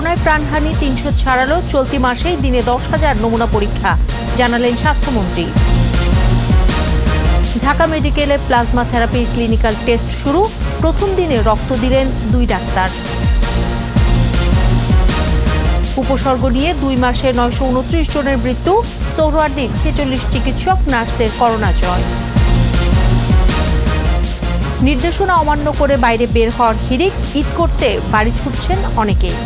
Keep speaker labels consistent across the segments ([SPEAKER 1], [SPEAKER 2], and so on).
[SPEAKER 1] করোনায় প্রাণহানি ৩০০ ছাড়ালো, চলতি মাসেই দিনে 10,000 নমুনা পরীক্ষা, জানালেন স্বাস্থ্যমন্ত্রী। ঢাকা মেডিকেলে প্লাজমা থেরাপির ক্লিনিক্যাল টেস্ট শুরু, প্রথম দিনে রক্ত দিলেন 2 ডাক্তার। উপসর্গ নিয়ে 2 মাসে 929 জনের মৃত্যু, সোহরাওয়ার্দীর 46 চিকিৎসক নার্সের করোনা জয়। নির্দেশনা অমান্য করে বাইরে বের হওয়ার হিড়িক, ঈদ করতে বাড়ি ছুটছেন অনেকেই।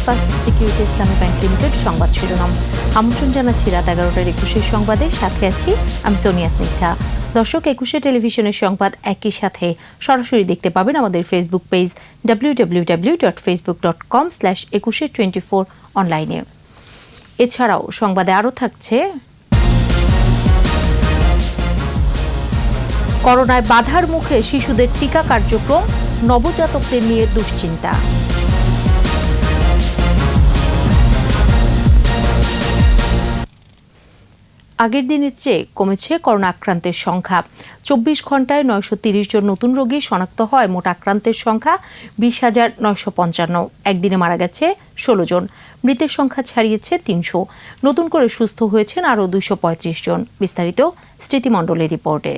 [SPEAKER 1] ফার্স্ট সিকিউরিটি ইসলামী ব্যাংক লিমিটেড সংবাদ শিরোনাম। আমন্ত্রণ জানাচ্ছি রাত 11টার 21 সংবাদে, সাথে আছি আমি সোনিয়া স্নিগ্ধা। দর্শক, 21 টেলিভিশনের সংবাদ একই সাথে সরাসরি দেখতে পাবেন আমাদের ফেসবুক পেজ www.facebook.com/2124 অনলাইনে। এছাড়াও সংবাদে আরও থাকছে, করোনায় বাধার মুখে শিশুদের টিকা কার্যক্রম, নবজাতকদের নিয়ে দুশ্চিন্তা। আগের দিনের চেয়ে কমেছে করোনা আক্রান্তের সংখ্যা। 24 ঘন্টায় 930 জন নতুন রোগী শনাক্ত হয়। মোট আক্রান্তের সংখ্যা 20,955। একদিনে মারা গেছে 16 জন। মৃতের সংখ্যা ছাড়িয়েছে 300। নতুন করে সুস্থ হয়েছেন আরও 235 জন। বিস্তারিত স্মৃতিমণ্ডলের রিপোর্টে।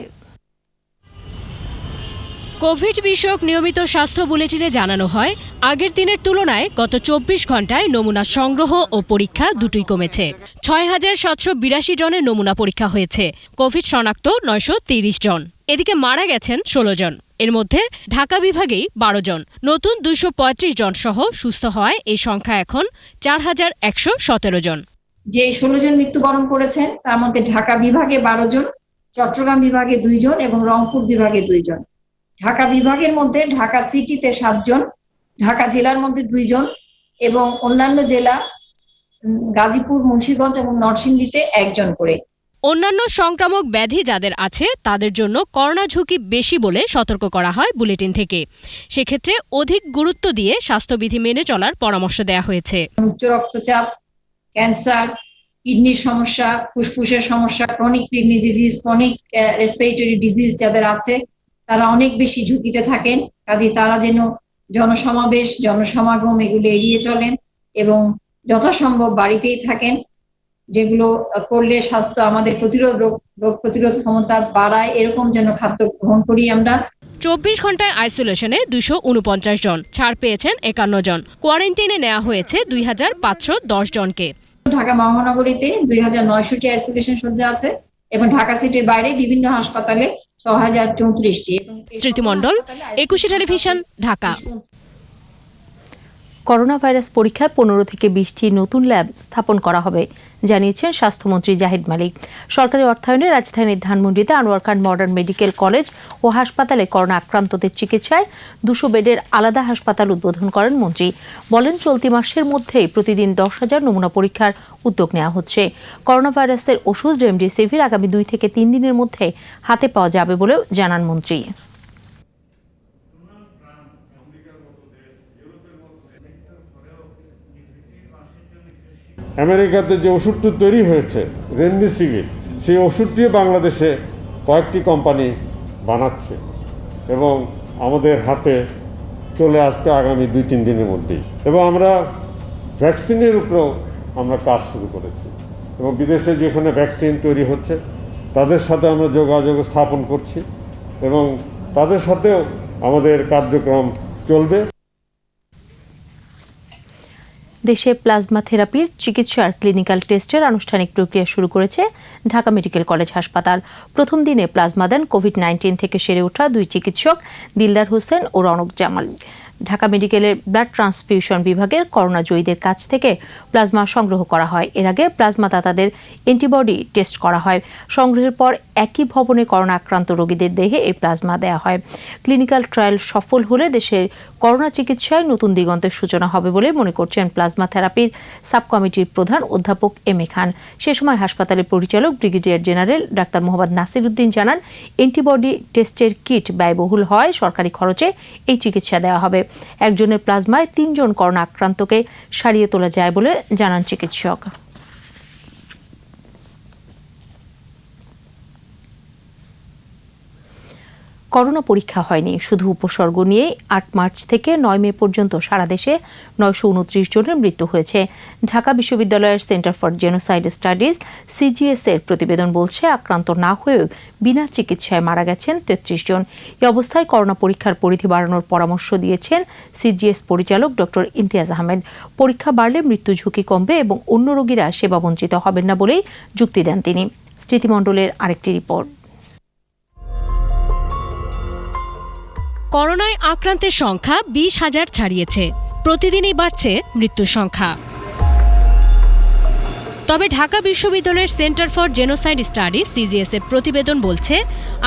[SPEAKER 2] কোভিড বিষয়ক নিয়মিত স্বাস্থ্য বুলেটিনে জানানো হয়, আগের দিনের তুলনায় গত 24 ঘন্টায় নমুনা সংগ্রহ ও পরীক্ষা দুটোই কমেছে। 6,782 জনের নমুনা পরীক্ষা হয়েছে। কোভিড শনাক্ত 930 জন। এদিকে মারা গেছেন 16 জন। এর মধ্যে ঢাকা বিভাগেই 12 জন। নতুন 235 জন সহ সুস্থ হওয়ায় এই সংখ্যা এখন 4,117 জন।
[SPEAKER 3] যে 16 জন মৃত্যুবরণ করেছেন তার মধ্যে ঢাকা বিভাগে 12 জন, চট্টগ্রাম বিভাগে 2 জন এবং রংপুর বিভাগে 2 জন। ঢাকা বিভাগের মধ্যে ঢাকা সিটিতে 7 জন, ঢাকা জেলার মধ্যে 2 জন এবং অন্যান্য জেলা গাজীপুর, মুন্সিগঞ্জ এবং নরসিংদীতে 1 জন করে।
[SPEAKER 2] অন্যান্য সংক্রামক ব্যাধি যাদের আছে তাদের জন্য করোনা ঝুঁকি বেশি বলে সতর্ক করা হয় বুলেটিন থেকে। সেক্ষেত্রে অধিক গুরুত্ব দিয়ে স্বাস্থ্যবিধি মেনে চলার পরামর্শ দেওয়া হয়েছে।
[SPEAKER 3] উচ্চ রক্তচাপ, ক্যান্সার, কিডনির সমস্যা, ফুসফুসের সমস্যা, chronic kidney disease, chronic respiratory disease যাদের আছে তারা অনেক বেশি ঝুঁকিতে থাকেন। কাজে তারা যেন জনসমাবেশ, জনসমাগম এগুলো এড়িয়ে চলেন এবং যথাসম্ভব বাড়িতেই থাকেন, যেগুলো করলে স্বাস্থ্য আমাদের রোগ প্রতিরোধ ক্ষমতা বাড়ায়, এরকম যেন খাদ্য গ্রহণ করি আমরা।
[SPEAKER 2] 24 ঘন্টায় আইসোলেশনে 249 জন, ছাড় পেয়েছেন 51 জন। কোয়ারেন্টাইনে নেওয়া হয়েছে 2,510 জনকে।
[SPEAKER 3] ঢাকা মহানগরীতে 2,900টি আইসোলেশন শয্যা আছে এবং ঢাকা সিটির বাইরে বিভিন্ন হাসপাতালে 6,034টি।
[SPEAKER 2] স্মৃতিমণ্ডল, 21 টেলিভিশন, ঢাকা।
[SPEAKER 1] করোনা ভাইরাস পরীক্ষায় 15 থেকে 20টি নতুন ল্যাব স্থাপন করা হবে, জানিয়েছেন স্বাস্থ্যমন্ত্রী জাহিদ মালিক। সরকারি অর্থায়নে রাজধানীর ধানমন্ডিতে আনোয়ার খান মডার্ন মেডিকেল কলেজ ও হাসপাতালে করোনা আক্রান্তদের চিকিৎসায় 200 বেডের আলাদা হাসপাতাল উদ্বোধন করেন মন্ত্রী। বলেন, চলতি মাসের মধ্যেই প্রতিদিন 10,000 নমুনা পরীক্ষার উদ্যোগ নেওয়া হচ্ছে। করোনা ভাইরাসের ওষুধ রেমডেসিভির আগামী 2 থেকে 3 দিনের মধ্যে হাতে পাওয়া যাবে বলেও জানান মন্ত্রী।
[SPEAKER 4] আমেরিকাতে যে ওষুধটি তৈরি হয়েছে রেমডেসিভির, সেই ওষুধটি বাংলাদেশে কয়েকটি কোম্পানি বানাচ্ছে এবং আমাদের হাতে চলে আসবে আগামী 2-3 দিনের মধ্যেই। এবং আমরা ভ্যাকসিনের উপরেও আমরা কাজ শুরু করেছি এবং বিদেশে যেখানে ভ্যাকসিন তৈরি হচ্ছে তাদের সাথে আমরা যোগাযোগ স্থাপন করছি এবং তাদের সাথেও আমাদের কার্যক্রম চলবে।
[SPEAKER 1] দেশে প্লাজমা থেরাপির চিকিৎসার ক্লিনিক্যাল টেস্টের আনুষ্ঠানিক প্রক্রিয়া শুরু করেছে ঢাকা মেডিকেল কলেজ হাসপাতাল। প্রথম দিনে প্লাজমা দেন কোভিড-19 থেকে সেরে ওঠা 2 চিকিৎসক দিলদার হোসেন ও রনক জামাল। ঢাকা মেডিকেলের ব্লাড ট্রান্সফিউশন বিভাগের করোনা জয়ীদের কাছ থেকে প্লাজমা সংগ্রহ করা হয়। এর আগে প্লাজমা দাতাদের অ্যান্টিবডি টেস্ট করা হয়। সংগ্রহের পর একই ভবনে করোনা আক্রান্ত রোগীদের দেহে এই প্লাজমা দেওয়া হয়। ক্লিনিক্যাল ট্রায়াল সফল হলে দেশের করোনা চিকিৎসায় নতুন দিগন্তের সূচনা হবে বলে মনে করছেন প্লাজমা থেরাপির সাব কমিটির প্রধান অধ্যাপক এম এ খান। সে সময় হাসপাতালের পরিচালক brigadier general doctor Mohammad Nasir Uddin জানান, অ্যান্টিবডি টেস্টের কিট ব্যয়বহুল হয়, সরকারি খরচে এই চিকিৎসা দেওয়া হবে। একজনের প্লাজমায় 3 জন করোনা আক্রান্তকে সারিয়ে তোলা যায় বলে জানান চিকিৎসক। করোনা পরীক্ষা হয়নি, শুধু উপসর্গ নিয়ে 8 মার্চ থেকে 9 মে পর্যন্ত সারা দেশে 929 জনের মৃত্যু হয়েছে। ঢাকা বিশ্ববিদ্যালয়ের centre for genocide studies CGS এর প্রতিবেদন বলছে, আক্রান্ত না হয়েও বিনা চিকিৎসায় মারা গেছেন 33 জন। এই অবস্থায় করোনা পরীক্ষার পরিধি বাড়ানোর পরামর্শ দিয়েছেন সিজিএস পরিচালক ডক্টর ইমতিয়াজ আহমেদ। পরীক্ষা বাড়লে মৃত্যু ঝুঁকি কমবে এবং অন্য রোগীরা সেবা বঞ্চিত হবেন না বলেই যুক্তি দেন তিনি। স্মৃতিমণ্ডলের আরেকটি রিপোর্ট।
[SPEAKER 2] করোনায় আক্রান্তের সংখ্যা 20,000 ছাড়িয়েছে। প্রতিদিনই বাড়ছে মৃত্যুর সংখ্যা। তবে ঢাকা বিশ্ববিদ্যালয়ের centre for genocide studies CGS এর প্রতিবেদন বলছে,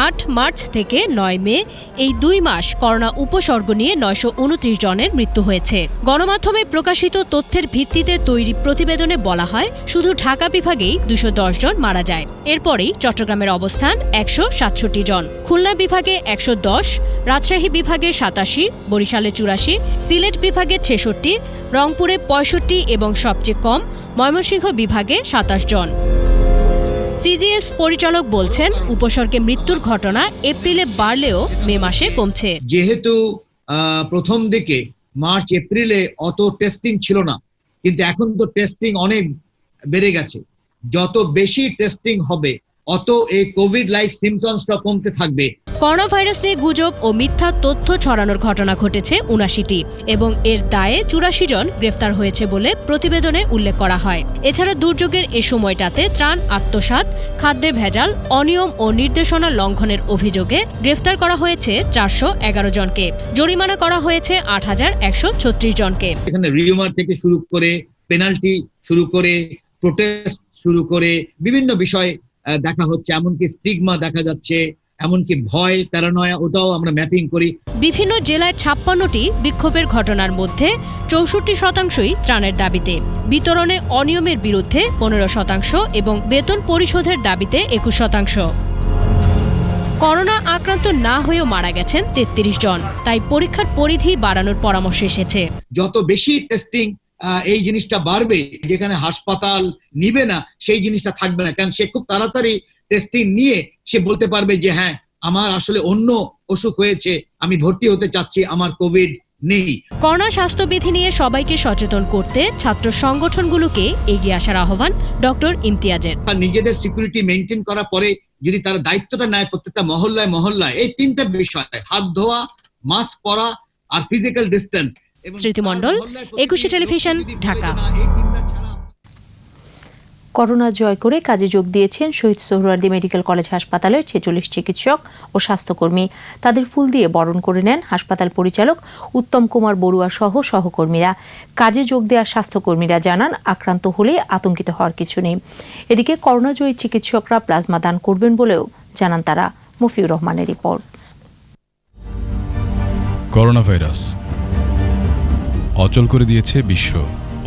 [SPEAKER 2] 8 মার্চ থেকে 9 মে এই 2 মাস করোনা উপসর্গ নিয়ে 929 জনের মৃত্যু হয়েছে। গণমাধ্যমে প্রকাশিত তথ্যের ভিত্তিতে তৈরি প্রতিবেদনে বলা হয়, শুধু ঢাকা বিভাগেই 210 জন মারা যায়। এরপরেই চট্টগ্রামের অবস্থান 167 জন, খুলনা বিভাগে 110, রাজশাহী বিভাগে 87, বরিশালে 84, সিলেট বিভাগে 66, রংপুরে 65 এবং সবচেয়ে কম ময়মনসিংহ বিভাগে 27 জন। সিজিএস পরিচালক বলছেন, উপসর্গে মৃত্যুর ঘটনা এপ্রিলে বাড়লেও মে মাসে কমছে।
[SPEAKER 5] যেহেতু প্রথম দিকে মার্চ এপ্রিলে অত টেস্টিং ছিল না, কিন্তু এখন তো টেস্টিং অনেক বেড়ে গেছে। যত বেশি টেস্টিং হবে অত এই কোভিড লাইক সিমটমসটা কমতে থাকবে।
[SPEAKER 2] করোনা ভাইরাস নিয়ে গুজব ও মিথ্যা তথ্য ছড়ানোর ঘটনা ঘটেছে 79টি এবং এর দায়ে 84 জন গ্রেফতার হয়েছে বলে প্রতিবেদনে উল্লেখ করা হয়। এছাড়া দুর্যোগের এ সময়টাতে ত্রাণ আত্মসাৎ, খাদ্যে ভেজাল, অনিয়ম ও নির্দেশনা লঙ্ঘনের অভিযোগে গ্রেফতার করা হয়েছে 411 জনকে। জরিমানা করা হয়েছে 8,136 জনকে।
[SPEAKER 5] এখানে রিউমার থেকে শুরু করে পেনাল্টি শুরু করে প্রোটেস্ট শুরু করে বিভিন্ন বিষয় দেখা হচ্ছে, এমনকি স্টিগমা দেখা যাচ্ছে, এমনকি ভয়, প্যারানয়া, ওটাও আমরা ম্যাপিং করি।
[SPEAKER 2] বিভিন্ন জেলায় 56টি বিক্ষোভের ঘটনার মধ্যে 64% ত্রাণের দাবিতে, বিতরণে অনিয়মের বিরুদ্ধে 15% এবং বেতন পরিশোধের দাবিতে 21%। করোনা আক্রান্ত না হয়েও মারা গেছেন 33 জন। তাই পরীক্ষার পরিধি বাড়ানোর পরামর্শ এসেছে।
[SPEAKER 5] যত বেশি টেস্টিং এই জিনিসটা বাড়বে, যেখানে হাসপাতাল নিবে না সেই জিনিসটা থাকবে না, কারণ সে খুব তাড়াতাড়ি টেস্টিং নিয়ে সে বলতে পারবে যে হ্যাঁ, আমার আসলে অন্য অসুখ হয়েছে, আমি ভর্তি হতে চাচ্ছি, আমার কোভিড নেই।
[SPEAKER 2] করোনা স্বাস্থ্যবিধি নিয়ে সবাইকে সচেতন করতে ছাত্র সংগঠনগুলোকে এগিয়ে আসার আহ্বান ডক্টর ইমতিয়াজের।
[SPEAKER 5] নিজেদের সিকিউরিটি মেনটেন করার পরে যদি তারা দায়িত্বটা নেয় প্রত্যেকটা মহল্লায় মহল্লায়, এই 3টা বিষয়, হাত ধোয়া, মাস্ক পরা আর ফিজিক্যাল ডিস্টেন্স।
[SPEAKER 2] স্মৃতিমণ্ডল, 21 টেলিভিশন, ঢাকা।
[SPEAKER 1] করোনা জয় করে কাজে যোগ দিয়েছেন শহীদ সোহরাওয়ার্দী মেডিকেল কলেজ হাসপাতালের 46 চিকিৎসক ও স্বাস্থ্যকর্মী। তাদের ফুল দিয়ে বরণ করে নেন হাসপাতাল পরিচালক উত্তম কুমার বড়ুয়া সহ সহকর্মীরা। কাজে যোগ দেওয়া স্বাস্থ্যকর্মীরা জানান, আক্রান্ত হলে আতঙ্কিত হওয়ার কিছু নেই। এদিকে করোনাজয়ী চিকিৎসকরা প্লাজমা দান করবেন বলেও জানান তারা। মফিউর রহমানের রিপোর্ট।
[SPEAKER 6] করোনা ভাইরাস অচল করে দিয়েছে বিশ্ব।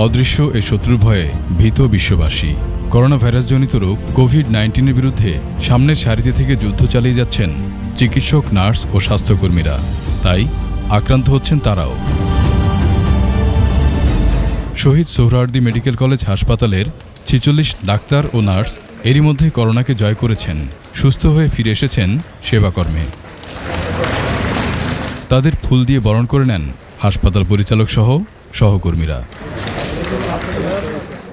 [SPEAKER 6] অদৃশ্য এ শত্রুর ভয়ে ভীত বিশ্ববাসী। করোনা ভাইরাসজনিত রোগ কোভিড-19-এর বিরুদ্ধে সামনের সারিতে থেকে যুদ্ধ চালিয়ে যাচ্ছেন চিকিৎসক, নার্স ও স্বাস্থ্যকর্মীরা। তাই আক্রান্ত হচ্ছেন তারাও। শহীদ সোহরাওয়ার্দী মেডিকেল কলেজ হাসপাতালের 46 ডাক্তার ও নার্স এরই মধ্যে করোনাকে জয় করেছেন। সুস্থ হয়ে ফিরে এসেছেন সেবাকর্মে। তাদের ফুল দিয়ে বরণ করে নেন হাসপাতাল পরিচালক সহ সহকর্মীরা।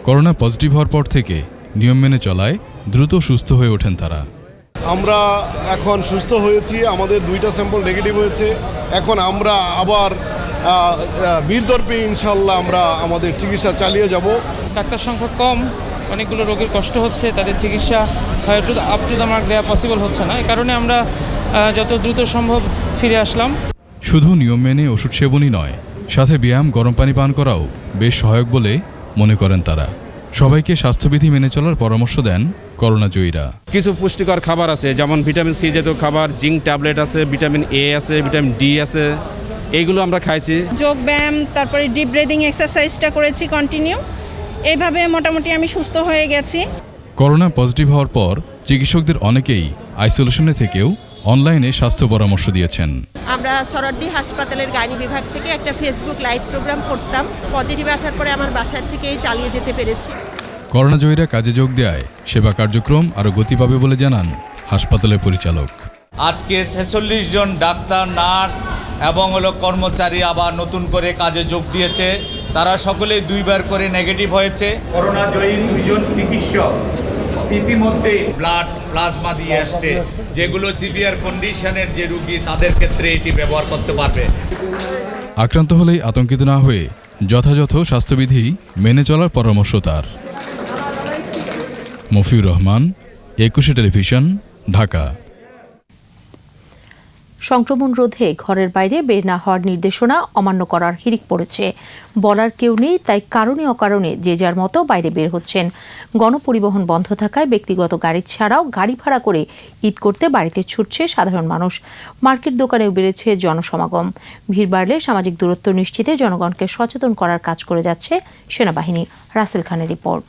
[SPEAKER 6] করোনা পজিটিভ হওয়ার পর থেকে নিয়ম মেনে চলায় দ্রুত সুস্থ হয়ে ওঠেন তারা।
[SPEAKER 7] আমরা এখন সুস্থ হয়েছি, আমাদের 2টা স্যাম্পল নেগেটিভ হয়েছে। এখন আমরা আবার বীরদর্পে ইনশাল্লাহ আমরা আমাদের চিকিৎসা চালিয়ে যাব।
[SPEAKER 8] ডাক্তার সংখ্যা কম, অনেকগুলো রোগীর কষ্ট হচ্ছে, তাদের চিকিৎসা হয়তো আপ টু দ্য মার্ক দেওয়া পসিবল হচ্ছে না। এই কারণে আমরা যত দ্রুত সম্ভব ফিরে আসলাম।
[SPEAKER 6] শুধু নিয়ম মেনে ওষুধ সেবনই নয়, সাথে ব্যায়াম, গরম পানি পান করাও বেশ সহায়ক বলে মনে করেন তারা। সবাইকে স্বাস্থ্যবিধি মেনে চলার পরামর্শ দেন করোনা জয়ীরা।
[SPEAKER 9] কিছু পুষ্টিকর খাবার আছে, যেমন ভিটামিন সি জাতীয় খাবার, জিঙ্ক ট্যাবলেট আছে, ভিটামিন এ আছে, ভিটামিন ডি আছে, এইগুলো আমরা খাইছি।
[SPEAKER 10] যোগ ব্যায়াম, তারপরে ডিপ ব্রিদিং এক্সারসাইজটা করেছি কন্টিনিউ। এইভাবে মোটামুটি আমি সুস্থ হয়ে গেছি।
[SPEAKER 6] করোনা পজিটিভ হওয়ার পর চিকিৎসকদের অনেকেই আইসোলেশনে থেকেও অনলাইনে স্বাস্থ্য পরামর্শ দিয়েছেন।
[SPEAKER 11] আমরা সরদ্দি হাসপাতালের গাইনি বিভাগ থেকে একটা ফেসবুক লাইভ প্রোগ্রাম করতাম। পজিটিভ আসার পরে আমার বাসার থেকেই চালিয়ে যেতে পেরেছি।
[SPEAKER 6] করোনা জয়ীরা কাজে যোগ দেয় সেবা কার্যক্রম আরও গতি পাবে বলে জানান হাসপাতালের পরিচালক।
[SPEAKER 12] আজকে 46 জন ডাক্তার, নার্স এবং কর্মচারী আবার নতুন করে কাজে যোগ দিয়েছে। তারা সকলেই 2 বার করে নেগেটিভ হয়েছে। করোনা জয়ী 2 জন চিকিৎসক ইতিমধ্যে ব্লাড প্লাজমা দিয়ে আসছে, যেগুলো সিভিয়ার কন্ডিশনের যে রোগী তাদের ক্ষেত্রে এটি ব্যবহার করতে পারবে।
[SPEAKER 6] আক্রান্ত হলেই আতঙ্কিত না হয়ে যথাযথ স্বাস্থ্যবিধি মেনে চলার পরামর্শ তার। মফিউর রহমান, একুশে টেলিভিশন, ঢাকা।
[SPEAKER 1] সংক্রমণ রোধে ঘরের বাইরে বের না হওয়ার নির্দেশনা অমান্য করার হিড়িক পড়েছে। বলার কেউ নেই, তাই কারণে অকারণে যে যার মতো বাইরে বের হচ্ছেন। গণপরিবহন বন্ধ থাকায় ব্যক্তিগত গাড়ি ছাড়াও গাড়ি ভাড়া করে ঈদ করতে বাড়িতে ছুটছে সাধারণ মানুষ। মার্কেট দোকানেও বেড়েছে জনসমাগম। ভিড় বাড়লে সামাজিক দূরত্ব নিশ্চিতে জনগণকে সচেতন করার কাজ করে যাচ্ছে সেনাবাহিনী। রাসেল খানের রিপোর্ট।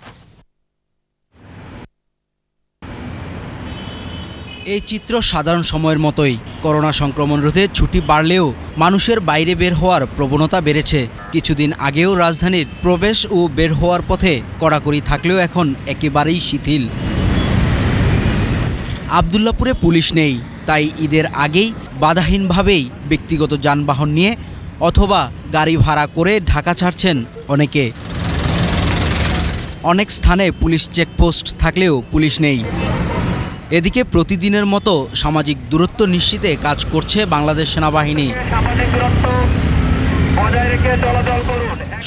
[SPEAKER 13] এই চিত্র সাধারণ সময়ের মতোই। করোনা সংক্রমণ রোধে ছুটি বাড়লেও মানুষের বাইরে বের হওয়ার প্রবণতা বেড়েছে। কিছুদিন আগেও রাজধানীর প্রবেশ ও বের হওয়ার পথে কড়াকড়ি থাকলেও এখন একেবারেই শিথিল। আবদুল্লাপুরে পুলিশ নেই, তাই ঈদের আগেই বাধাহীনভাবেই ব্যক্তিগত যানবাহন নিয়ে অথবা গাড়ি ভাড়া করে ঢাকা ছাড়ছেন অনেকে। অনেক স্থানে পুলিশ চেকপোস্ট থাকলেও পুলিশ নেই। এদিকে প্রতিদিনের মতো সামাজিক দূরত্ব নিশ্চিতে কাজ করছে বাংলাদেশ সেনাবাহিনী।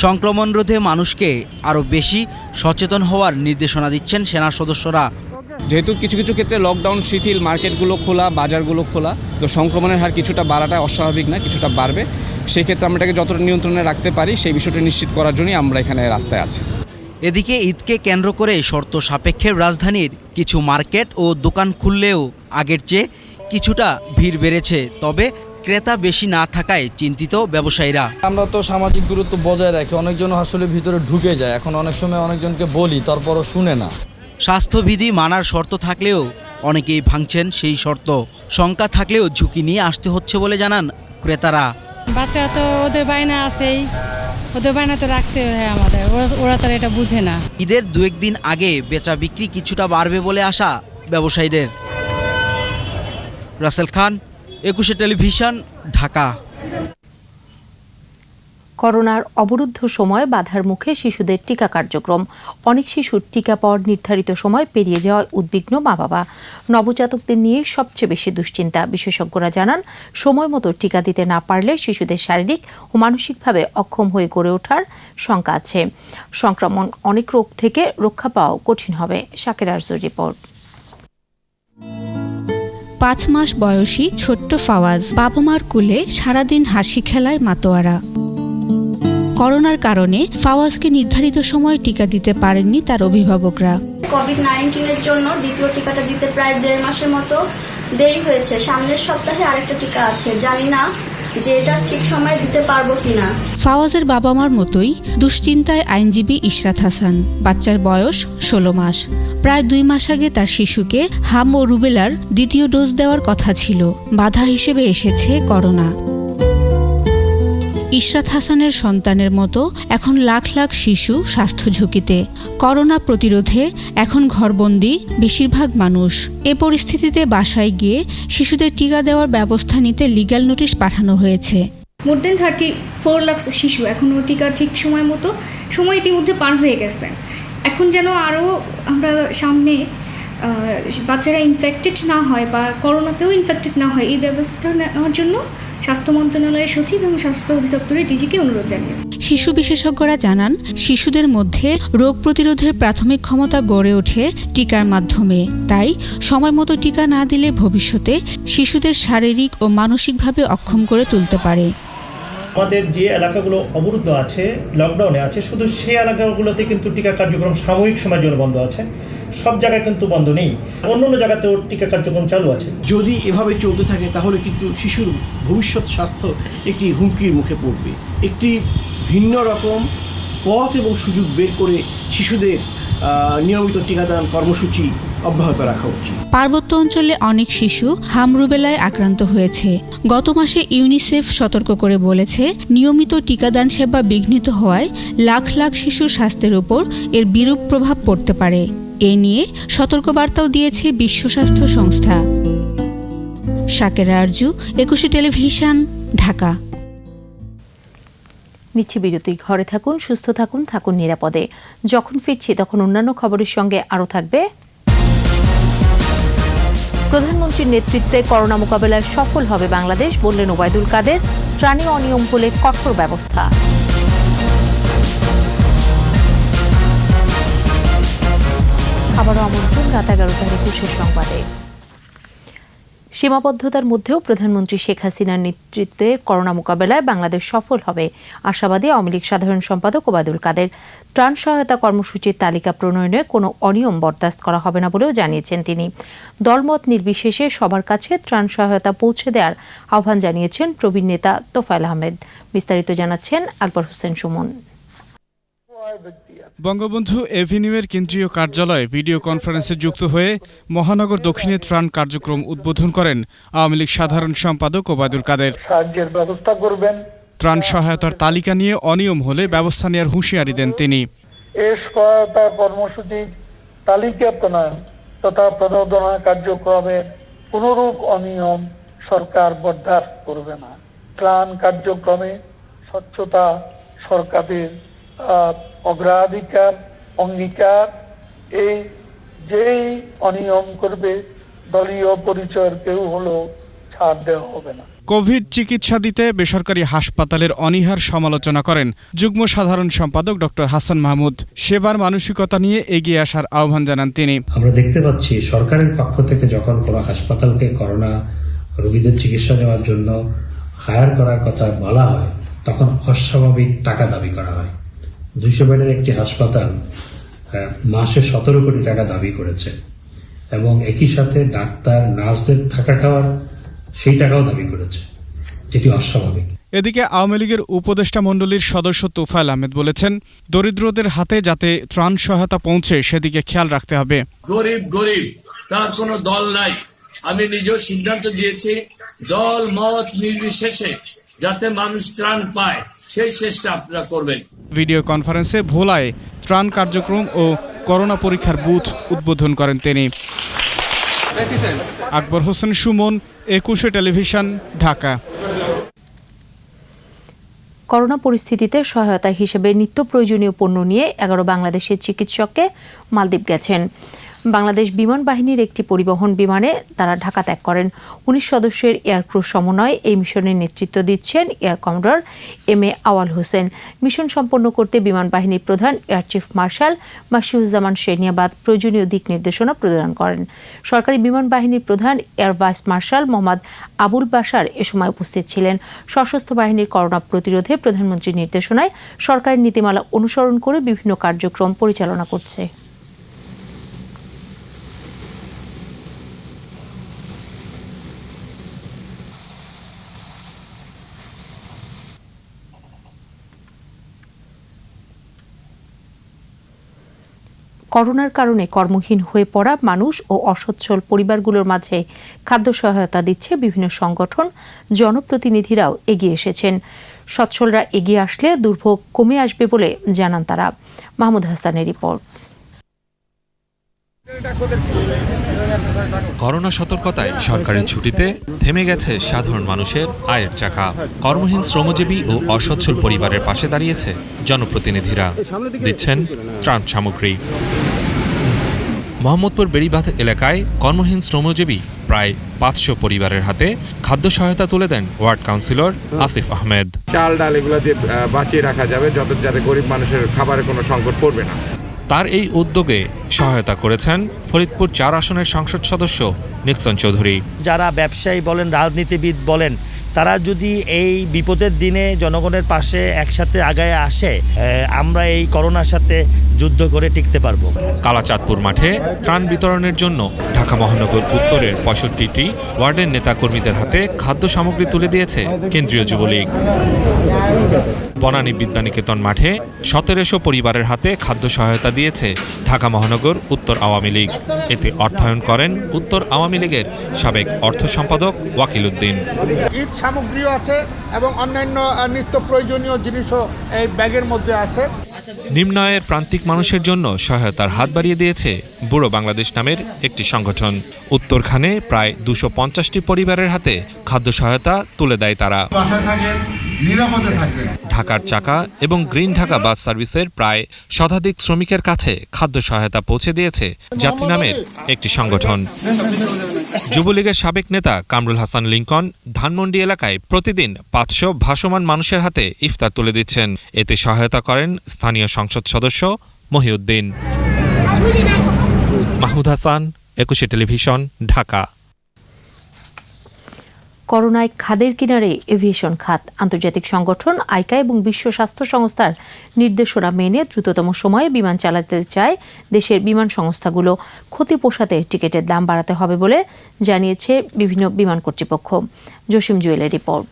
[SPEAKER 13] সংক্রমণ রোধে মানুষকে আরও বেশি সচেতন হওয়ার নির্দেশনা দিচ্ছেন সেনা সদস্যরা।
[SPEAKER 14] যেহেতু কিছু কিছু ক্ষেত্রে লকডাউন শিথিল, মার্কেটগুলো খোলা, বাজারগুলো খোলা, তো সংক্রমণের হার কিছুটা বাড়াটা অস্বাভাবিক না, কিছুটা বাড়বে। সেই ক্ষেত্রে আমরা এটাকে যতটা নিয়ন্ত্রণে রাখতে পারি সেই বিষয়টা নিশ্চিত করার জন্যই আমরা এখানে রাস্তায় আছি।
[SPEAKER 13] এদিকে ঈদকে কেন্দ্র করে শর্ত সাপেক্ষে রাজধানীর কিছু মার্কেট ও দোকান খুললেও আগের চেয়ে কিছুটা ভিড় বেড়েছে। তবে ক্রেতা বেশি না থাকায় চিন্তিত ব্যবসায়ীরা।
[SPEAKER 15] আমরা তো সামাজিক দূরত্ব বজায় রাখি, অনেকজন আসলে ভিতরে ঢুকে যায়। এখন অনেক সময় অনেকজনকে বলি, তারপরও শুনে না।
[SPEAKER 13] স্বাস্থ্যবিধি মানার শর্ত থাকলেও অনেকেই ভাঙছেন সেই শর্ত। শঙ্কা থাকলেও ঝুঁকি নিয়ে আসতে হচ্ছে বলে জানান ক্রেতারা।
[SPEAKER 10] বাচ্চা তো ওদের বায়না আছেই, ওদের বায়না তো রাখতে হয় আমাদের, ওরা তো এটা বুঝে না।
[SPEAKER 13] ঈদের 2-1 দিন আগে বেচা বিক্রি কিছুটা বাড়বে বলে আশা ব্যবসায়ীদের। রাসেল খান, একুশে টেলিভিশন, ঢাকা।
[SPEAKER 1] করোনার অবরুদ্ধ সময় বাধার মুখে শিশুদের টিকা কার্যক্রম। অনেক শিশুর টিকা পাওয়ার নির্ধারিত সময় পেরিয়ে যাওয়ায় উদ্বিগ্ন মা বাবা। নবজাতকদের নিয়ে সবচেয়ে বেশি দুশ্চিন্তা। বিশেষজ্ঞরা জানান, সময় মতো টিকা দিতে না পারলে শিশুদের শারীরিক ও মানসিকভাবে অক্ষম হয়ে গড়ে ওঠার শঙ্কা আছে। সংক্রমণ অনেক রোগ থেকে রক্ষা পাওয়াও কঠিন হবে। শাকের আরজুর রিপোর্ট।
[SPEAKER 16] 5 মাস বয়সী ছোট্ট ফাওয়াজ বাবা মার কোলে সারাদিন হাসি খেলায় মাতোয়ারা। করোনার কারণে ফাওয়াজকে নির্ধারিত সময় টিকা দিতে পারেননি তার অভিভাবকরা।
[SPEAKER 17] কোভিড-19-এর জন্য দ্বিতীয় টিকাটা দিতে প্রায় 1.5 মাসের মতো দেরি হয়েছে। সামনের সপ্তাহে আরেকটা টিকা আছে, জানি না যে এটা ঠিক সময় দিতে পারবো কিনা।
[SPEAKER 16] ফাওয়াজের বাবা মার মতোই দুশ্চিন্তায় আইনজীবী ইশরাত হাসান। বাচ্চার বয়স 16 মাস। প্রায় 2 মাস আগে তার শিশুকে হাম ও রুবেলার দ্বিতীয় ডোজ দেওয়ার কথা ছিল। বাধা হিসেবে এসেছে করোনা। ইশরাত হাসানের সন্তানের মতো এখন লাখ লাখ শিশু স্বাস্থ্য ঝুঁকিতে। করোনা প্রতিরোধে এখন ঘরবন্দি বেশিরভাগ মানুষ। এ পরিস্থিতিতে বাসায় গিয়ে শিশুদের টিকা দেওয়ার ব্যবস্থা নিতে লিগ্যাল নোটিশ পাঠানো হয়েছে।
[SPEAKER 18] মোর দেন 34 লাখ শিশু এখনও টিকা ঠিক সময় মতো সময় ইতিমধ্যে পার হয়ে গেছে। এখন যেন আরও আমরা সামনে বাচ্চারা ইনফেক্টেড না হয় বা করোনাতেও ইনফেক্টেড না হয়, এই ব্যবস্থা নেওয়ার জন্য স্বাস্থ্য মন্ত্রণালয়ের সচিব এবং স্বাস্থ্য অধিদপ্তরের ডিজিকে অনুরোধ জানিয়েছে।
[SPEAKER 16] শিশু বিশেষজ্ঞরা জানান, শিশুদের মধ্যে রোগ প্রতিরোধের প্রাথমিক ক্ষমতা গড়ে ওঠে টিকার মাধ্যমে। তাই সময় মতো টিকা না দিলে ভবিষ্যতে শিশুদের শারীরিক ও মানসিকভাবে অক্ষম করে তুলতে পারে।
[SPEAKER 19] আমাদের যে এলাকাগুলো অবরুদ্ধ আছে, লকডাউনে আছে, শুধু সেই এলাকাগুলোতে কিন্তু টিকা কার্যক্রম সাময়িক সময়ের জন্য বন্ধ আছে, সব জায়গায় কিন্তু বন্ধ নেই। অন্যান্য জায়গাতেও টিকা কার্যক্রম চালু আছে।
[SPEAKER 20] যদি এভাবে চলতে থাকে তাহলে কিন্তু শিশুর ভবিষ্যৎ স্বাস্থ্য একটি হুমকির মুখে পড়বে। একটি ভিন্ন রকম পথ এবং সুযোগ বের করে শিশুদের নিয়মিত টিকাদান কর্মসূচি অব্যাহত রাখা উচিত।
[SPEAKER 16] পার্বত্য অঞ্চলে অনেক শিশু হামরুবেলায় আক্রান্ত হয়েছে। গত মাসে ইউনিসেফ সতর্ক করে বলেছে, নিয়মিত টিকাদান সেবা বিঘ্নিত হওয়ায় লাখ লাখ শিশুর স্বাস্থ্যের উপর এর বিরূপ প্রভাব পড়তে পারে। এ নিয়ে সতর্কবার্তাও দিয়েছে বিশ্ব স্বাস্থ্য সংস্থা। শাকেরা আরজু, একুশে টেলিভিশন, ঢাকা।
[SPEAKER 1] নিচ্ছি বিরতি। ঘরে থাকুন, সুস্থ থাকুন, থাকুন নিরাপদে। যখন ফিরছি তখন অন্যান্য খবরের সঙ্গে আরও থাকবে প্রধানমন্ত্রীর নেতৃত্বে করোনা মোকাবেলায় সফল হবে বাংলাদেশ, বললেন ওবায়দুল কাদের। ত্রাণে অনিয়ম হলে কঠোর ব্যবস্থা। আবারও আমন্ত্রণ রাত 11টার একুশের সংবাদে। সীমাবদ্ধতার মধ্যেও প্রধানমন্ত্রী শেখ হাসিনার নেতৃত্বে করোনা মোকাবেলায় বাংলাদেশ সফল হবে আশাবাদী আওয়ামী লীগ সাধারণ সম্পাদক ওবায়দুল কাদের। ত্রাণ সহায়তা কর্মসূচির তালিকা প্রণয়নে কোনো অনিয়ম বরদাস্ত করা হবে না বলেও জানিয়েছেন তিনি। দলমত নির্বিশেষে সবার কাছে ত্রাণ সহায়তা পৌঁছে দেওয়ার আহ্বান জানিয়েছেন প্রবীণ নেতা তোফায়েল আহমেদ। বিস্তারিত জানাচ্ছেন আকবর হোসেন সুমন।
[SPEAKER 21] বঙ্গবন্ধু এভিনিউয়ের কেন্দ্রীয় কার্যালয়ে ভিডিও কনফারেন্সে যুক্ত হয়ে মহানগর দক্ষিণে ত্রাণ কার্যক্রম উদ্বোধন করেন আওয়ামী লীগ সাধারণ সম্পাদক ওবায়দুল কাদের।
[SPEAKER 22] সাহায্যের ব্যবস্থা করবেন।
[SPEAKER 21] ত্রাণ সহায়তার তালিকা নিয়ে অনিয়ম হলে ব্যবস্থা নেওয়ার হুঁশিয়ারি দেন তিনি।
[SPEAKER 22] এই সহায়তা কর্মসূচির তালিকা প্রণয়ন তথা প্রণোদনা কার্যক্রমে কোনরূপ অনিয়ম সরকার বরদাস্ত করবে না। ত্রাণ কার্যক্রমে স্বচ্ছতা সরকারের অগ্রাধিকার, অঙ্গীকার। এই যেই অনিয়ম করবে দলীয় পরিচয়ের কেউ হলেও ছাড় দেওয়া হবে না।
[SPEAKER 21] কোভিড চিকিৎসা দিতে বেসরকারি হাসপাতালের অনীহার সমালোচনা করেন যুগ্ম সাধারণ সম্পাদক ডক্টর হাসান মাহমুদ। সেবার মানসিকতা নিয়ে এগিয়ে আসার আহ্বান জানান তিনি।
[SPEAKER 23] আমরা দেখতে পাচ্ছি সরকারের পক্ষ থেকে যখন কোনো হাসপাতালকে করোনা রোগীদের চিকিৎসা দেওয়ার জন্য হায়ার করার কথা বলা হয়, তখন অস্বাভাবিক টাকা দাবি করা হয়। 200 বেডের একটি হাসপাতাল মাসে 17 কোটি টাকা দাবি করেছে এবং একই সাথে ডাক্তার নার্সদের থাকা খাওয়ার সেই টাকাও দাবি করেছে, যেটি অস্বাভাবিক।
[SPEAKER 21] এদিকে আওয়ামী লীগের উপদেষ্টা মণ্ডলীর সদস্য তোফায়েল আহমেদ বলেছেন, দরিদ্রদের হাতে যাতে ত্রাণ সহায়তা পৌঁছে সেদিকে খেয়াল রাখতে হবে।
[SPEAKER 24] গরিব তার কোনো দল নাই। আমি নিজেও সিদ্ধান্ত দিয়েছি, দল মত নির্বিশেষে যাতে মানুষ ত্রাণ পায় সেই চেষ্টা আপনারা করবেন।
[SPEAKER 21] ভিডিও কনফারেন্সে ভোলায় ত্রাণ কার্যক্রম ও করোনা পরীক্ষার বুথ উদ্বোধন করেন তিনি। আকবর হোসেন সুমন, একুশে টেলিভিশন, ঢাকা।
[SPEAKER 1] করোনা পরিস্থিতিতে সহায়তা হিসেবে নিত্য প্রয়োজনীয় পণ্য নিয়ে 11 বাংলাদেশের চিকিৎসককে মালদ্বীপ গেছেন। বাংলাদেশ বিমান বাহিনীর একটি পরিবহন বিমানে তারা ঢাকা ত্যাগ করেন। 19 সদস্যের এয়ারক্রু সমন্বয়ে এই মিশনের নেতৃত্ব দিচ্ছেন air commodore MA Awal Hossain. Mission সম্পন্ন করতে বিমান বাহিনীর প্রধান air chief marshal Masihuzzaman Serniabat প্রয়োজনীয় দিক নির্দেশনা প্রদান করেন। সরকারি বিমান বাহিনীর প্রধান air vice marshal Mohammad Abul Bashar এ সময় উপস্থিত ছিলেন। সশস্ত্র বাহিনীর করোনা প্রতিরোধে প্রধানমন্ত্রীর নির্দেশনায় সরকারের নীতিমালা অনুসরণ করে বিভিন্ন কার্যক্রম পরিচালনা করছে। করোনার কারণে কর্মহীন হয়ে পড়া মানুষ ও অসচ্ছল পরিবারগুলোর মাঝে খাদ্য সহায়তা দিচ্ছে বিভিন্ন সংগঠন। জনপ্রতিনিধিরাও এগিয়ে এসেছেন। সচ্ছলরা এগিয়ে আসলে দুর্ভোগ কমে আসবে বলে জানান তারা। মাহমুদ হাসানের রিপোর্ট।
[SPEAKER 25] করোনা সতর্কতায় সরকারের ছুটিতে থেমে গেছে সাধারণ মানুষের আয়ের চাকা। কর্মহীন শ্রমজীবী ও অসচ্ছল পরিবারের পাশে দাঁড়িয়েছে জনপ্রতিনিধিরা, দিচ্ছেন ত্রাণ সামগ্রী। মোহাম্মদপুর বেড়িবাঁধ এলাকায় কর্মহীন শ্রমজীবী প্রায় 500 পরিবারের হাতে খাদ্য সহায়তা তুলে দেন ওয়ার্ড কাউন্সিলর আসিফ আহমেদ।
[SPEAKER 26] চাল ডাল এগুলো দিয়ে বাঁচিয়ে রাখা যাবে, যাতে গরিব মানুষের খাবারের কোনো সংকট পড়বে না।
[SPEAKER 25] তার এই উদ্যোগে সহায়তা করেছেন ফরিদপুর 4 আসনের সংসদ সদস্য নিক্সন চৌধুরী।
[SPEAKER 27] যারা ব্যবসায়ী বলেন, রাজনীতিবিদ বলেন,
[SPEAKER 2] তারা যদি এই বিপদের দিনে জনগণের পাশে একসাথে আগায় আসে, আমরা এই করোনার সাথে যুদ্ধ করে টিকতে পারবো।
[SPEAKER 25] কালাচাঁদপুর মাঠে ত্রাণ বিতরণের জন্য ঢাকা মহানগর উত্তরের ৬৫টি ওয়ার্ডের নেতাকর্মীদের হাতে খাদ্য সামগ্রী তুলে দিয়েছে কেন্দ্রীয় যুবলীগ। বনানী বিদ্যানিকেতন মাঠে ১৭০০ পরিবারের হাতে খাদ্য সহায়তা দিয়েছে ঢাকা মহানগর উত্তর আওয়ামী লীগ। এতে অর্থায়ন করেন উত্তর আওয়ামী লীগের সাবেক অর্থ সম্পাদক ওয়াকিল উদ্দিন।
[SPEAKER 3] ঈদ সামগ্রীও আছে এবং অন্যান্য নিত্য প্রয়োজনীয় জিনিসও এই ব্যাগের মধ্যে আছে।
[SPEAKER 25] নিম্ন আয়ের প্রান্তিক মানুষের জন্য সহায়তার হাত বাড়িয়ে দিয়েছে বুড়ো বাংলাদেশ নামের একটি সংগঠন। উত্তরখানে প্রায় ২৫০টি পরিবারের হাতে খাদ্য সহায়তা তুলে দেয় তারা। ঢাকার চাকা এবং গ্রিন ঢাকা বাস সার্ভিসের প্রায় শতাধিক শ্রমিকের কাছে খাদ্য সহায়তা পৌঁছে দিয়েছে যাত্রী নামের একটি সংগঠন। যুবলীগের সাবেক নেতা কামরুল হাসান লিংকন ধানমন্ডি এলাকায় প্রতিদিন ৫০০ ভাসমান মানুষের হাতে ইফতার তুলে দিচ্ছেন। এতে সহায়তা করেন স্থানীয় সংসদ সদস্য মহিউদ্দিন। মাহমুদ হাসান, একুশে টেলিভিশন, ঢাকা।
[SPEAKER 1] করোনায় খাদের কিনারে এভিয়েশন খাত। আন্তর্জাতিক সংগঠন আইকা এবং বিশ্ব স্বাস্থ্য সংস্থার নির্দেশনা মেনে দ্রুততম সময়ে বিমান চালাতে চায় দেশের বিমান সংস্থাগুলো। ক্ষতি পোষাতে টিকিটের দাম বাড়াতে হবে বলে জানিয়েছে বিভিন্ন বিমান কর্তৃপক্ষ। জসিম জুয়েলের রিপোর্ট।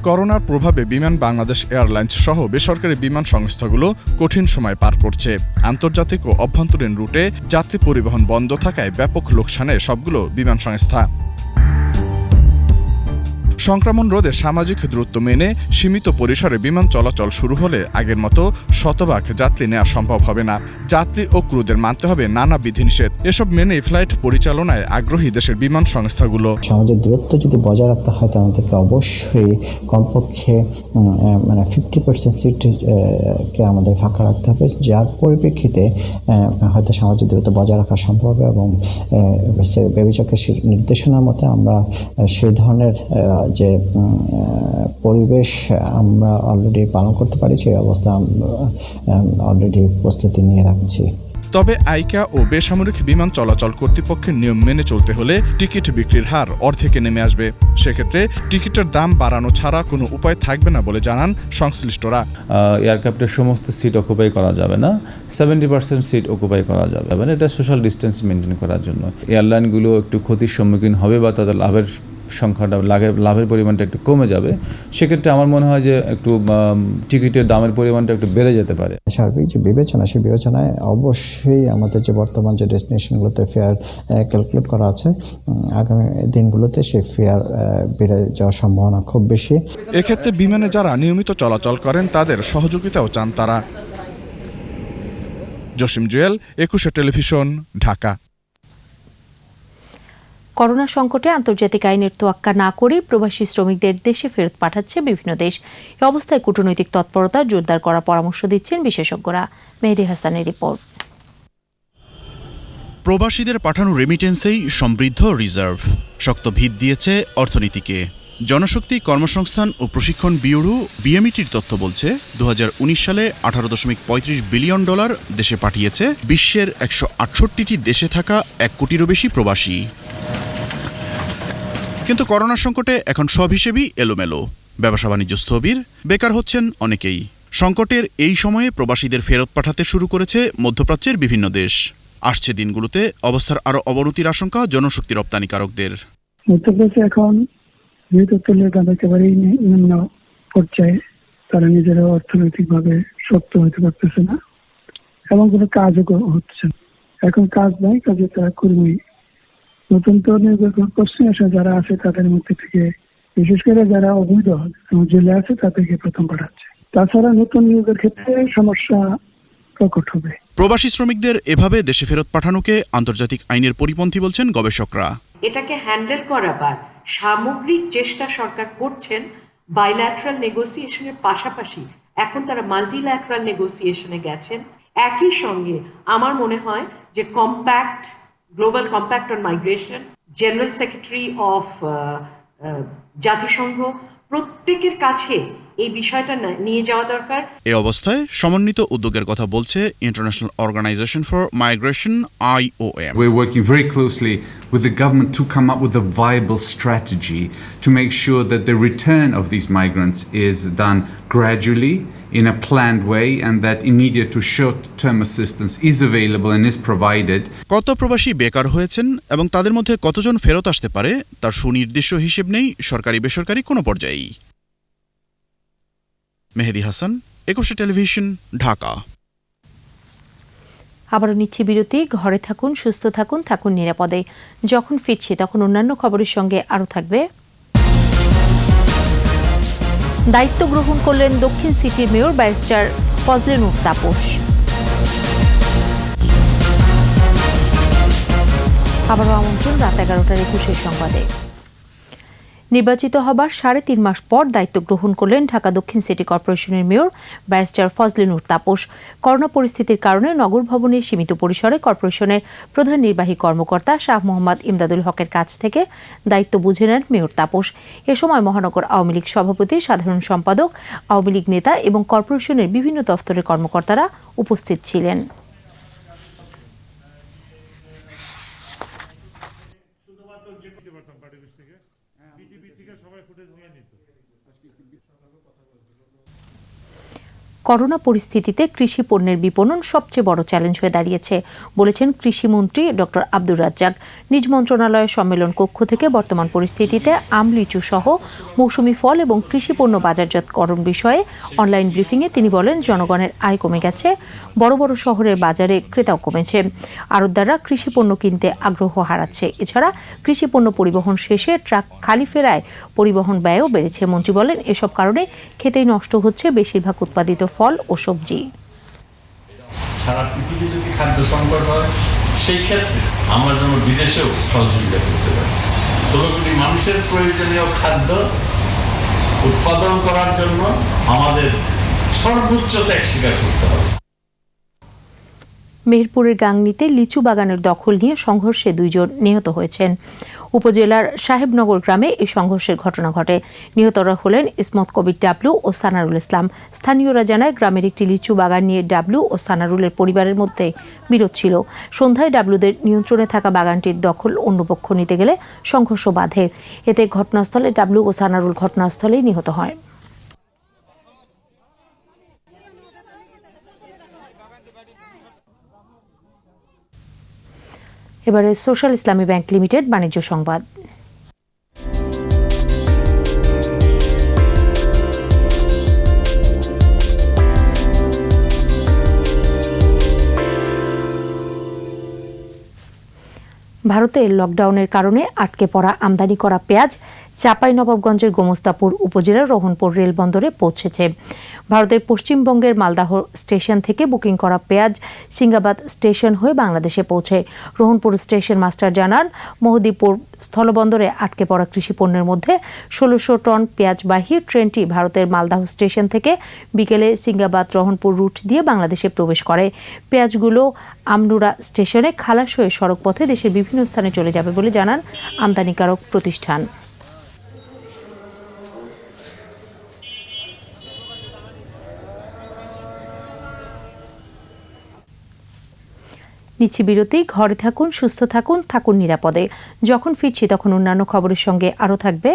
[SPEAKER 4] করোনার প্রভাবে বিমান বাংলাদেশ এয়ারলাইন্স সহ বেসরকারি বিমান সংস্থাগুলো কঠিন সময় পার করছে। আন্তর্জাতিক ও অভ্যন্তরীণ রুটে যাত্রী পরিবহন বন্ধ থাকায় ব্যাপক লোকসানে সবগুলো বিমান সংস্থা। সংক্রমণ রোধে সামাজিক দূরত্ব মেনে সীমিত পরিসরে বিমান চলাচল শুরু হলে আগের মতো শতভাগ যাত্রী নেওয়া সম্ভব হবে না। যাত্রী ও ক্রুদের মানতে হবে নানা বিধিনিষেধ। এসব মেনে ফ্লাইট পরিচালনায় আগ্রহী দেশের বিমান সংস্থাগুলো।
[SPEAKER 5] সামাজিক দূরত্ব যদি বজায় রাখতে হয় তাহলে আমাদেরকে অবশ্যই কমপক্ষে 50% সিটকে আমাদের ফাঁকা রাখতে হবে, যার পরিপ্রেক্ষিতে হয়তো সামাজিক দূরত্ব বজায় রাখা সম্ভব হবে এবং বিবেচকের নির্দেশনার মতে আমরা সেই ধরনের যে পরিবেশ আমরা অলরেডি পালন করতে পারি, সেই অবস্থা অলরেডি প্রস্তুতি নিয়ে রাখছি।
[SPEAKER 4] তবে আইকা ও বেসামরিক বিমান চলাচল কর্তৃপক্ষের নিয়ম মেনে চলতে হলে টিকিট বিক্রির হার অর্ধেকে নেমে আসবে। সেক্ষেত্রে টিকিটের দাম বাড়ানো ছাড়া কোনো উপায় থাকবে না বলে জানান সংশ্লিষ্টরা।
[SPEAKER 7] এয়ারক্রাফটের সমস্ত সিট অকুপাই করা যাবে না, 70% সিট অকুপাই করা যাবে না। এটা সোশ্যাল ডিস্টেন্স মেনটেন করার জন্য এয়ারলাইনগুলো একটু ক্ষতির সম্মুখীন হবে বা তাদের লাভের পরিমাণটা একটু কমে যাবে। সেক্ষেত্রে আমার মনে হয় যে একটু টিকিটের দামের পরিমাণটা একটু বেড়ে যেতে পারে।
[SPEAKER 5] সার্বিক যে বিবেচনা, সেই বিবেচনায় অবশ্যই আমাদের যে বর্তমান যে ডেস্টিনেশনগুলোতে ফেয়ার ক্যালকুলেট করা আছে, আগামী দিনগুলোতে সেই ফেয়ার বেড়ে যাওয়ার সম্ভাবনা খুব বেশি।
[SPEAKER 4] এক্ষেত্রে বিমানে যারা নিয়মিত চলাচল করেন তাদের সহযোগিতাও চান তারা। জসিম জুয়েল, একুশে টেলিভিশন, ঢাকা।
[SPEAKER 1] করোনা সংকটে আন্তর্জাতিক আইনের তোয়াক্কা না করে প্রবাসী শ্রমিকদের দেশে ফেরত পাঠাচ্ছে বিভিন্ন দেশ। এই অবস্থায় কূটনৈতিক তৎপরতা জোরদার করার পরামর্শ দিচ্ছেন বিশেষজ্ঞরা। মেহেদী হাসানের রিপোর্ট।
[SPEAKER 8] প্রবাসীদের পাঠানো রেমিটেন্সেই সমৃদ্ধ রিজার্ভ শক্ত ভিত দিয়েছে অর্থনীতিকে। জনশক্তি কর্মসংস্থান ও প্রশিক্ষণ ব্যুরো বিএমইটির তথ্য বলছে 2019 সালে $18.35 বিলিয়ন দেশে পাঠিয়েছে বিশ্বের 168টি দেশে থাকা 1 কোটিরও বেশি প্রবাসী। কিন্তু করোনা সংকটে এখন সব হিসেবেই এলোমেলো। ব্যবসা বাণিজ্য স্থবির, বেকার হচ্ছেন অনেকেই। সংকটের এই সময়ে প্রবাসীদের ফেরত পাঠাতে শুরু করেছে মধ্যপ্রাচ্যের বিভিন্ন দেশ। আসছে দিনগুলোতে অবস্থার আরও অবনতির আশঙ্কা জনশক্তি রপ্তানিকারকদের।
[SPEAKER 27] মধ্যপ্রাচ্যে এখন যেহেতু তেলের দাম একেবারেই নিম্ন পর্যায়ে, তারা নিজেরা অর্থনৈতিকভাবে শক্ত হতে পারতেছে না এবং কোনো কাজও হচ্ছে না। এখন কাজ নাই, কাজে তারা কর্মী নতুন তরুণীদের প্রশ্নে আসা যারা আছে তাদের মধ্যে থেকে বিশেষ করে যারা অবৈধ জেলে আছে তাদেরকে প্রথম পাঠাচ্ছে। তাছাড়া নতুন নিয়োগের ক্ষেত্রে সমস্যা প্রকট হবে।
[SPEAKER 8] প্রবাসী শ্রমিকদের এভাবে দেশে ফেরত পাঠানোকে আন্তর্জাতিক আইনের পরিপন্থী বলছেন গবেষকরা।
[SPEAKER 28] এটাকে হ্যান্ডেল করাবার সামগ্রিক চেষ্টা সরকার করছেন বাইল্যাটারাল নেগোসিয়েশনের পাশাপাশি এখন তারা মাল্টিল্যাটারাল নেগোসিয়েশনে গেছেন। একই সঙ্গে আমার মনে হয় যে compact, global compact on migration, general secretary of জাতিসংঘ প্রত্যেকের কাছে এই বিষয়টা নিয়ে যাওয়া দরকার।
[SPEAKER 8] এ অবস্থায় সমন্বিত উদ্যোগের কথা বলছে International Organization for Migration IOM.
[SPEAKER 6] We're working very closely with the government to come up with a viable strategy to make sure that the return of these migrants is done gradually in a planned way and that immediate to short-term assistance is available and is provided.
[SPEAKER 8] কত প্রবাসী বেকার হয়েছেন এবং তাদের মধ্যে কতজন ফেরত আসতে পারে তার সুনির্দিষ্ট হিসেব নেই সরকারি বেসরকারি কোনো পর্যায়েই। মেহেদি হাসান, একুশে টেলিভিশন, ঢাকা।
[SPEAKER 1] আবারও নিচ্ছি বিরতি। ঘরে থাকুন, সুস্থ থাকুন, থাকুন নিরাপদে। যখন ফিরছি তখন অন্যান্য খবরের সঙ্গে আরও থাকবে। দায়িত্ব গ্রহণ করলেন দক্ষিণ সিটির মেয়র ব্যারিস্টার ফজলে নূর তাপস। আবারও আমন্ত্রণ রাত 11টার 21 সংবাদে। নির্বাচিত হবার 3.5 মাস পর দায়িত্ব গ্রহণ করলেন ঢাকা দক্ষিণ সিটি কর্পোরেশনের mayor barrister Fazle Noor Taposh. Corona পরিস্থিতির কারণে নগর ভবনে সীমিত পরিসরে কর্পোরেশনের প্রধান নির্বাহী কর্মকর্তা শাহ মোহাম্মদ ইমদাদুল হকের কাছ থেকে দায়িত্ব বুঝে নেন মেয়র তাপস। এ সময় মহানগর আওয়ামী লীগ সভাপতি, সাধারণ সম্পাদক, আওয়ামী লীগ নেতা এবং কর্পোরেশনের বিভিন্ন দফতরের কর্মকর্তারা উপস্থিত ছিলেন। করোনা পরিস্থিতিতে কৃষি পণ্যের বিপণন সবচেয়ে বড় চ্যালেঞ্জ হয়ে দাঁড়িয়েছে বলেছেন কৃষিমন্ত্রী ডক্টর আব্দুর রাজ্জাক। নিজ মন্ত্রণালয়ের সম্মেলন কক্ষ থেকে বর্তমান পরিস্থিতিতে আম, লিচু সহ মৌসুমি ফল এবং কৃষি পণ্য বাজারজাতকরণ বিষয়ে অনলাইন ব্রিফিংয়ে তিনি বলেন, জনগণের আয় কমে গেছে, বড় বড় শহরের বাজারে ক্রেতাও কমেছে, আড়তদাররা কৃষি পণ্য কিনতে আগ্রহ হারাচ্ছে। এছাড়া কৃষি পণ্য পরিবহন শেষে ট্রাক খালি ফেরায় পরিবহন ব্যয়ও বেড়েছে। মন্ত্রী বলেন, এসব কারণে খেতেই নষ্ট হচ্ছে বেশিরভাগ উৎপাদিত ফল ও সবজি।
[SPEAKER 9] সারা পৃথিবী যদি খাদ্য সংকট হয়, সেই ক্ষেত্রে আমরা যেন বিদেশেও সহযোগিতা করতে পারি। 16 কোটি মানুষের প্রয়োজনীয় খাদ্য উৎপাদন করার জন্য আমাদের সর্বোচ্চ ত্যাগ স্বীকার করতে হবে।
[SPEAKER 1] মেহেরপুরের গাংনীতে লিচু বাগানের দখল নিয়ে সংঘর্ষে 2 জন নিহত হয়েছেন। উপজেলার সাহেবনগর গ্রামে এই সংঘর্ষের ঘটনা ঘটে। নিহতরা হলেন ইসমত কবির ডাবলু ও সানারুল ইসলাম। স্থানীয়রা জানায়, গ্রামের একটি লিচু বাগান নিয়ে ডাবলু ও সানারুলের পরিবারের মধ্যে বিরোধ ছিল। সন্ধ্যায় ডাবলুদের নিয়ন্ত্রণে থাকা বাগানটির দখল অন্য পক্ষ নিতে গেলে সংঘর্ষ বাধে। এতে ঘটনাস্থলে ডাবলু ও সানারুল ঘটনাস্থলেই নিহত হয়। এবারে সোশ্যাল ইসলামী ব্যাংক লিমিটেড বাণিজ্য সংবাদ। ভারতের লকডাউনের কারণে আটকে পড়া আমদানি করা পেঁয়াজ চাঁপাইনবাবগঞ্জের গোমস্তাপুর উপজেলার রোহনপুর রেলবন্দরে পৌঁছেছে। ভারতের পশ্চিমবঙ্গের মালদাহ স্টেশন থেকে বুকিং করা পেঁয়াজ সিঙ্গাবাদ স্টেশন হয়ে বাংলাদেশে পৌঁছে। রোহনপুর স্টেশন মাস্টার জানান, মহদীপুর স্থলবন্দরে আটকে পড়া কৃষি পণ্যের মধ্যে 1600 টন পেঁয়াজবাহী ট্রেনটি ভারতের মালদাহ স্টেশন থেকে বিকেলে সিঙ্গাবাদ রোহনপুর রুট দিয়ে বাংলাদেশে প্রবেশ করে। পেঁয়াজগুলো আমনুরা স্টেশনে খালাস হয়ে সড়ক পথে দেশের বিভিন্ন স্থানে চলে যাবে বলে জানান আমদানিকারক প্রতিষ্ঠান। নিচ্ছি বিরতি। ঘরে থাকুন, সুস্থ থাকুন, থাকুন নিরাপদে। যখন ফিরছি তখন অন্যান্য খবরের সঙ্গে আরও থাকবে।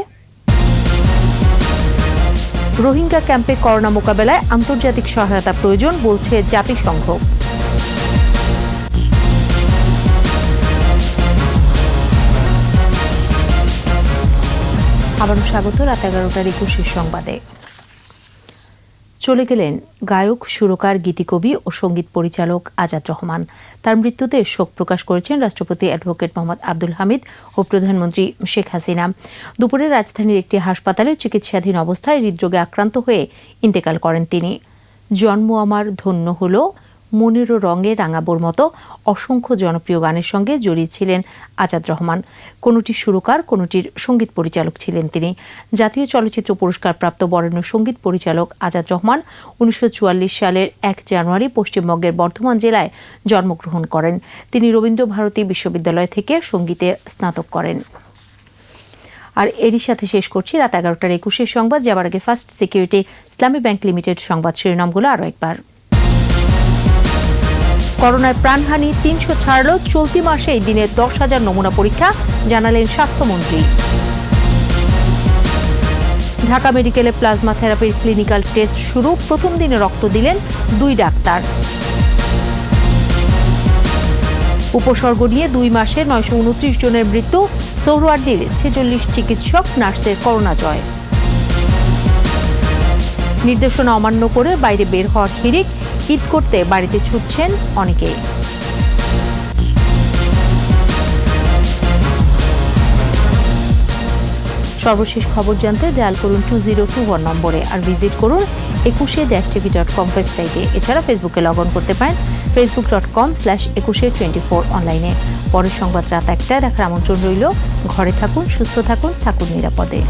[SPEAKER 1] রোহিঙ্গা ক্যাম্পে করোনা মোকাবেলায় আন্তর্জাতিক সহায়তা প্রয়োজন বলছে জাতিসংঘ। আবারও স্বাগত রাত 11টার 21 সংবাদে। চলে গেলেন গায়ক, সুরকার, গীতিকবি ও সঙ্গীত পরিচালক আজাদ রহমান। তার মৃত্যুতে শোক প্রকাশ করেছেন রাষ্ট্রপতি অ্যাডভোকেট মোহাম্মদ আব্দুল হামিদ ও প্রধানমন্ত্রী শেখ হাসিনা। দুপুরে রাজধানীর একটি হাসপাতালে চিকিৎসাধীন অবস্থায় হৃদরোগে আক্রান্ত হয়ে ইন্তেকাল করেন তিনি। জন্ম আমার ধন্য হলো, মনেরও রঙে রাঙাবোর মতো অসংখ্য জনপ্রিয় গানের সঙ্গে জড়িয়েছিলেন আজাদ রহমান। কোনোটির সুরকার, কোনোটির সঙ্গীত পরিচালক ছিলেন তিনি। জাতীয় চলচ্চিত্র পুরস্কার প্রাপ্ত বরেণ্য সঙ্গীত পরিচালক আজাদ রহমান 1944 সালের 1 জানুয়ারি পশ্চিমবঙ্গের বর্ধমান জেলায় জন্মগ্রহণ করেন। তিনি রবীন্দ্রভারতী বিশ্ববিদ্যালয় থেকে সঙ্গীতে স্নাতক করেন। আর এরই সাথে শেষ করছি রাত 11টার 21 সংবাদ। যাবার আগে ফার্স্ট সিকিউরিটি ইসলামী ব্যাংক লিমিটেড সংবাদ শিরোনামগুলো আরও একবার। করোনায় প্রাণহানি 300 ছাড়ল, চলতি মাসে এই দিনে 10,000 নমুনা পরীক্ষা, জানালেন স্বাস্থ্যমন্ত্রী। ঢাকা মেডিকেলে প্লাজমা থেরাপির ক্লিনিক্যাল টেস্ট শুরু, প্রথম দিনে রক্ত দিলেন 2 ডাক্তার। উপসর্গ নিয়ে 2 মাসে 929 জনের মৃত্যু, সোহরাওয়ার্দীর 46 চিকিৎসক নার্সের করোনা জয়। নির্দেশনা অমান্য করে বাইরে বের হওয়ার হিড়িক, ঈদ করতে বাড়িতে ছুটছেন অনেকেই। সর্বশেষ খবর জানতে ডায়াল করুন 2021 নম্বরে আর ভিজিট করুন 21-tv.com ওয়েবসাইটে। এছাড়া ফেসবুকে লগ অন করতে পারেন facebook.com/2124 অনলাইনে। পরের সংবাদ রাত 1টায় দেখার আমন্ত্রণ রইল। ঘরে থাকুন, সুস্থ থাকুন, থাকুন নিরাপদে।